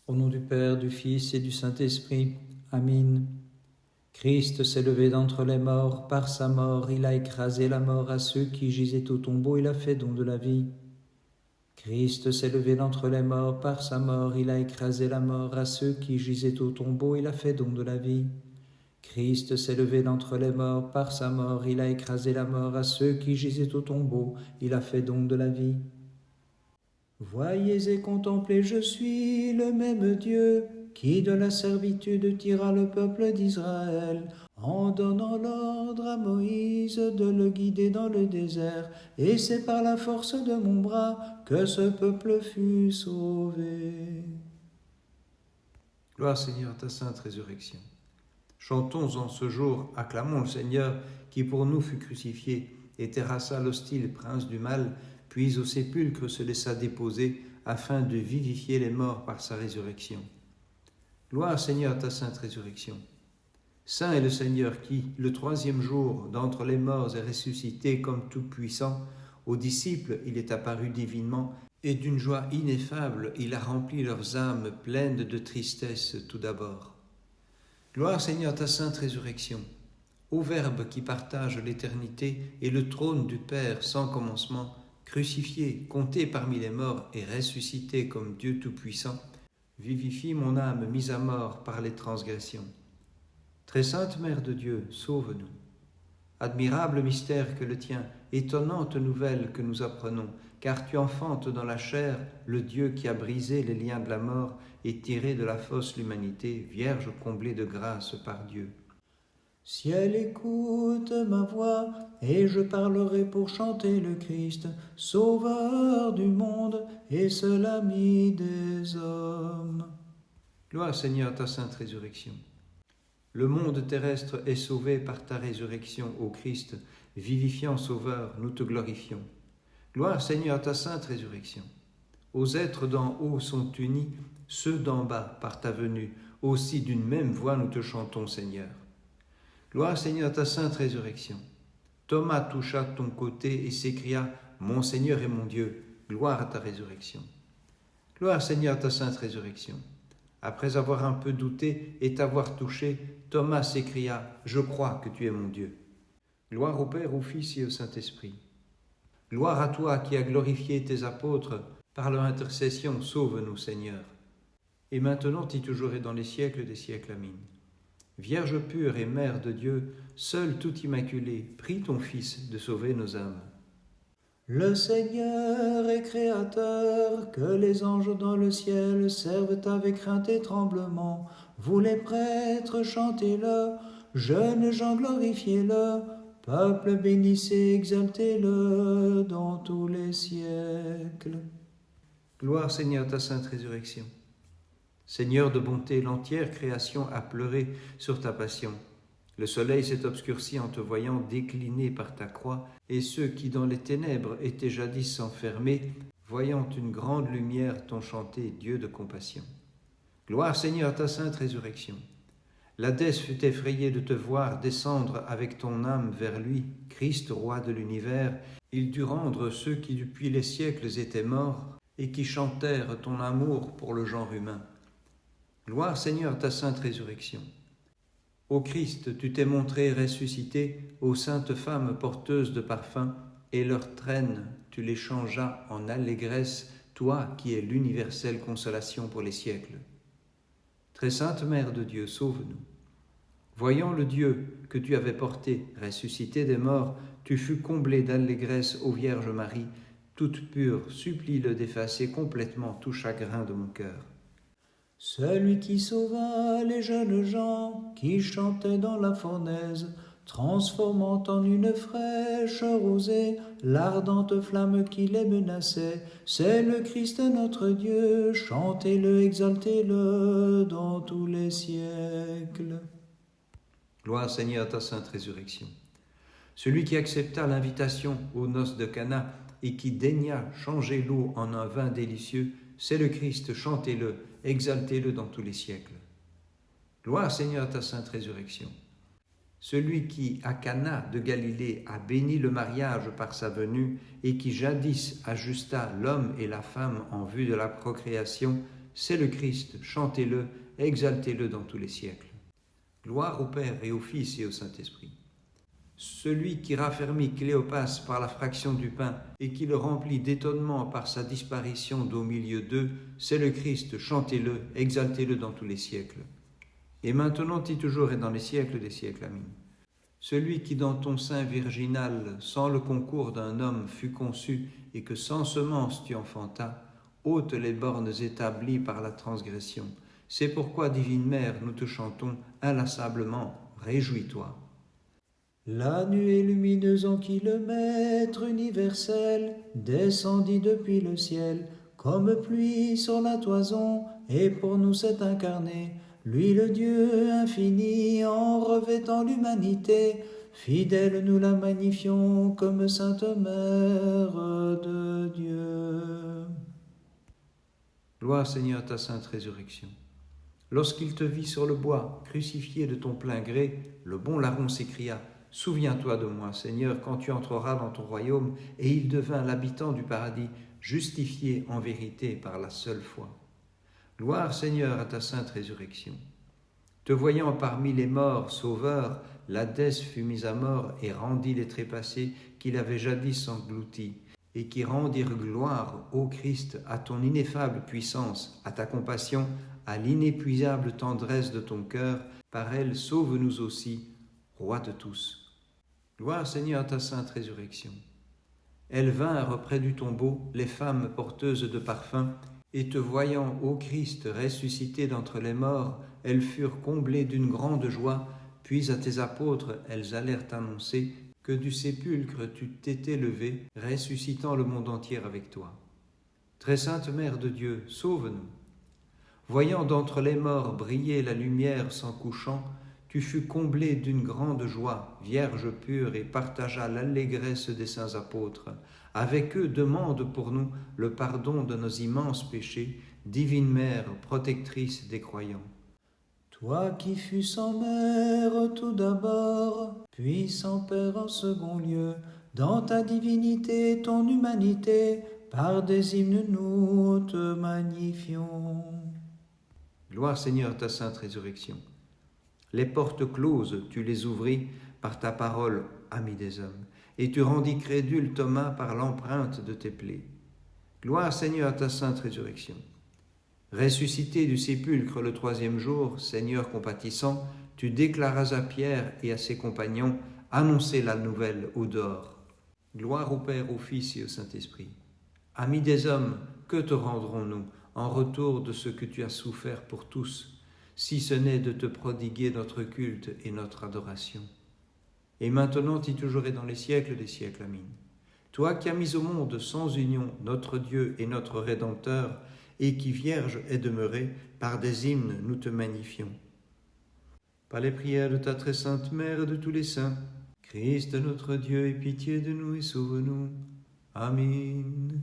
Au nom du Père, du Fils et du Saint-Esprit. Amen. Christ s'est levé d'entre les morts. Par sa mort, il a écrasé la mort à ceux qui gisaient au tombeau. Il a fait don de la vie. Christ s'est levé d'entre les morts. Par sa mort, il a écrasé la mort à ceux qui gisaient au tombeau. Il a fait don de la vie. Christ s'est levé d'entre les morts. Par sa mort, il a écrasé la mort à ceux qui gisaient au tombeau. Il a fait don de la vie. Voyez et contemplez, je suis le même Dieu qui de la servitude tira le peuple d'Israël en donnant l'ordre à Moïse de le guider dans le désert. Et c'est par la force de mon bras que ce peuple fut sauvé. Gloire Seigneur à ta sainte résurrection. Chantons en ce jour, acclamons le Seigneur qui pour nous fut crucifié et terrassa l'hostile prince du mal, puis au sépulcre se laissa déposer afin de vivifier les morts par sa résurrection. Gloire Seigneur à ta sainte résurrection. Saint est le Seigneur qui, le troisième jour, d'entre les morts est ressuscité comme tout-puissant. Aux disciples, il est apparu divinement, et d'une joie ineffable, il a rempli leurs âmes pleines de tristesse tout d'abord. Gloire Seigneur à ta sainte résurrection. Ô Verbe qui partage l'éternité et le trône du Père sans commencement, crucifié, compté parmi les morts et ressuscité comme Dieu Tout-Puissant, vivifie mon âme mise à mort par les transgressions. Très sainte Mère de Dieu, sauve-nous. Admirable mystère que le tien, étonnante nouvelle que nous apprenons, car tu enfantes dans la chair le Dieu qui a brisé les liens de la mort et tiré de la fosse l'humanité, vierge comblée de grâce par Dieu. Ciel, écoute ma voix, et je parlerai pour chanter le Christ, Sauveur du monde et seul ami des hommes. Gloire Seigneur à ta sainte résurrection. Le monde terrestre est sauvé par ta résurrection, ô Christ, vivifiant Sauveur, nous te glorifions. Gloire Seigneur à ta sainte résurrection. Aux êtres d'en haut sont unis, ceux d'en bas par ta venue, aussi d'une même voix nous te chantons, Seigneur. Gloire Seigneur à ta sainte résurrection. Thomas toucha ton côté et s'écria « Mon Seigneur et mon Dieu, gloire à ta résurrection. » Gloire Seigneur à ta sainte résurrection. Après avoir un peu douté et t'avoir touché, Thomas s'écria « Je crois que tu es mon Dieu. » Gloire au Père, au Fils et au Saint-Esprit. Gloire à toi qui as glorifié tes apôtres, par leur intercession, sauve-nous Seigneur. Et maintenant et toujours et dans les siècles des siècles. Amen. Vierge pure et Mère de Dieu, seule tout immaculée, prie ton Fils de sauver nos âmes. Le Seigneur est créateur, que les anges dans le ciel servent avec crainte et tremblement. Vous les prêtres, chantez-le, jeunes gens glorifiez-le, peuple bénissez, exaltez-le dans tous les siècles. Gloire Seigneur à ta sainte résurrection. Seigneur de bonté, l'entière création a pleuré sur ta passion. Le soleil s'est obscurci en te voyant décliné par ta croix, et ceux qui dans les ténèbres étaient jadis enfermés, voyant une grande lumière, t'ont chanté, Dieu de compassion. Gloire Seigneur à ta sainte résurrection. L'Hadès fut effrayé de te voir descendre avec ton âme vers lui, Christ, roi de l'univers. Il dut rendre ceux qui depuis les siècles étaient morts, et qui chantèrent ton amour pour le genre humain. Gloire Seigneur à ta sainte résurrection. Ô Christ, tu t'es montré ressuscité aux saintes femmes porteuses de parfums, et leurs traînes, tu les changeas en allégresse, toi qui es l'universelle consolation pour les siècles. Très sainte Mère de Dieu, sauve-nous. Voyant le Dieu que tu avais porté, ressuscité des morts, tu fus comblé d'allégresse, ô Vierge Marie, toute pure, supplie-le d'effacer complètement tout chagrin de mon cœur. Celui qui sauva les jeunes gens qui chantaient dans la fournaise, transformant en une fraîche rosée l'ardente flamme qui les menaçait, c'est le Christ notre Dieu, chantez-le, exaltez-le dans tous les siècles. Gloire Seigneur à ta sainte résurrection. Celui qui accepta l'invitation aux noces de Cana et qui daigna changer l'eau en un vin délicieux, c'est le Christ, chantez-le, exaltez-le dans tous les siècles. Gloire Seigneur à ta sainte résurrection. Celui qui, à Cana de Galilée, a béni le mariage par sa venue et qui jadis ajusta l'homme et la femme en vue de la procréation, c'est le Christ, chantez-le, exaltez-le dans tous les siècles. Gloire au Père et au Fils et au Saint-Esprit. Celui qui raffermit Cléopas par la fraction du pain et qui le remplit d'étonnement par sa disparition d'au milieu d'eux, c'est le Christ, chantez-le, exaltez-le dans tous les siècles. Et maintenant et toujours et dans les siècles des siècles. Amen. Celui qui dans ton sein virginal, sans le concours d'un homme, fut conçu et que sans semence tu enfantas, ôte les bornes établies par la transgression. C'est pourquoi, divine Mère, nous te chantons inlassablement, réjouis-toi. La nuée lumineuse en qui le Maître universel descendit depuis le ciel, comme pluie sur la toison, et pour nous s'est incarné. Lui le Dieu infini, en revêtant l'humanité, fidèle nous la magnifions comme Sainte Mère de Dieu. Gloire Seigneur à ta sainte résurrection. Lorsqu'il te vit sur le bois, crucifié de ton plein gré, le bon larron s'écria « Souviens-toi de moi, Seigneur, quand tu entreras dans ton royaume. » Et il devint l'habitant du paradis, justifié en vérité par la seule foi. Gloire, Seigneur, à ta sainte résurrection. Te voyant parmi les morts, Sauveur, l'Hadès fut mis à mort et rendit les trépassés qu'il avait jadis engloutis, et qui rendirent gloire, ô Christ, à ton ineffable puissance, à ta compassion, à l'inépuisable tendresse de ton cœur. Par elle, sauve-nous aussi, Roi de tous. Gloire, Seigneur, à ta sainte résurrection. Elles vinrent près du tombeau, les femmes porteuses de parfums, et te voyant, ô Christ, ressuscité d'entre les morts, elles furent comblées d'une grande joie, puis à tes apôtres elles allèrent annoncer que du sépulcre tu t'étais levé, ressuscitant le monde entier avec toi. Très sainte Mère de Dieu, sauve-nous. Voyant d'entre les morts briller la lumière s'en couchant, tu fus comblée d'une grande joie, Vierge pure, et partagea l'allégresse des saints apôtres. Avec eux, demande pour nous le pardon de nos immenses péchés, divine Mère, protectrice des croyants. Toi qui fus sans mère tout d'abord, puis sans père en second lieu, dans ta divinité, ton humanité, par des hymnes nous te magnifions. Gloire Seigneur à ta sainte résurrection. Les portes closes, tu les ouvris par ta parole, ami des hommes, et tu rendis crédule Thomas par l'empreinte de tes plaies. Gloire Seigneur à ta sainte résurrection. Ressuscité du sépulcre le 3e jour, Seigneur compatissant, tu déclaras à Pierre et à ses compagnons, annoncez la nouvelle au dehors. Gloire au Père, au Fils et au Saint-Esprit. Amis des hommes, que te rendrons-nous en retour de ce que tu as souffert pour tous, si ce n'est de te prodiguer notre culte et notre adoration. Et maintenant et toujours et dans les siècles des siècles. Amen. Toi qui as mis au monde sans union notre Dieu et notre Rédempteur, et qui vierge est demeuré, par des hymnes nous te magnifions. Par les prières de ta très sainte Mère et de tous les saints, Christ notre Dieu, aie pitié de nous et sauve-nous. Amen.